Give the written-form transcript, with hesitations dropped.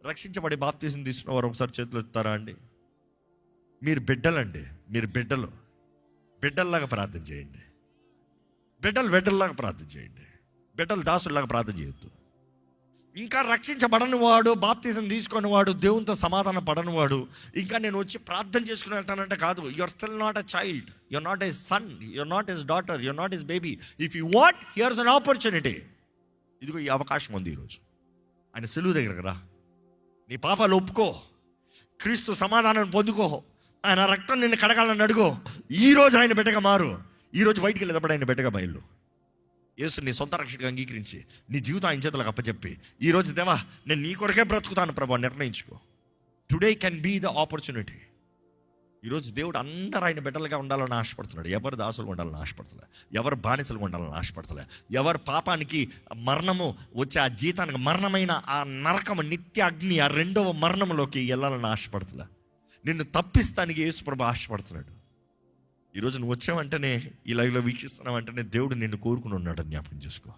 రక్షించబడి బాప్తీసం తీసుకున్న వారు ఒకసారి చేతులు ఎత్తారా అండి? మీరు బిడ్డలండి, మీరు బిడ్డల్లాగా ప్రార్థన చేయండి. బిడ్డల్లాగా ప్రార్థన చేయండి. బిడ్డలు దాసుల్లాగా ప్రార్థన చేయొద్దు. ఇంకా రక్షించబడని వాడు, బాప్తీసం తీసుకొని వాడు, దేవునితో సమాధానం పడని వాడు ఇంకా నేను వచ్చి ప్రార్థన చేసుకుని వెళ్తానంటే కాదు. You're still not a child, you're not a son, you're not his daughter, you're not his baby. If you want, here's an opportunity. ఇదిగో ఈ అవకాశం ఉంది. ఈరోజు ఆయన సిలువ దగ్గరకు రా, నీ పాపాలు ఒప్పుకో, క్రీస్తు సమాధానం పొందుకో, ఆయన రక్తం నిన్ను కడగాలని అడుగో. ఈరోజు ఆయన బిడ్డగా మారు. ఈరోజు బయటికి వెళ్ళేటప్పుడు ఆయన బిడ్డగా బయలు. యేసు నీ సొంత రక్షకుడిగా అంగీకరించి నీ జీవితం ఆయన చేతులకు అప్పచెప్పి, ఈరోజు దేవా నేను నీ కొరకే బ్రతుకుతాను ప్రభు నిర్ణయించుకో. Today can be the opportunity. ఈరోజు దేవుడు అందరూ ఆయన బిడ్డలుగా ఉండాలని ఆశపడుతున్నాడు. ఎవరు దాసులు ఉండాలని ఆశపడతలే, ఎవరు బానిసలు ఉండాలని ఆశపడతలే, ఎవరు పాపానికి మరణము వచ్చే ఆ జీతానికి మరణమైన ఆ నరకము నిత్య అగ్ని ఆ రెండవ మరణంలోకి వెళ్ళాలని ఆశపడతలే. నిన్ను తప్పిస్తానికి యేసు ప్రభు ఆశపడుతున్నాడు. ఈరోజు నువ్వు వచ్చావంటేనే, ఈ లైవ్లో వీక్షిస్తున్నావంటేనే దేవుడు నిన్ను కోరుకుని ఉన్నాడు. జ్ఞాపకం చేసుకో.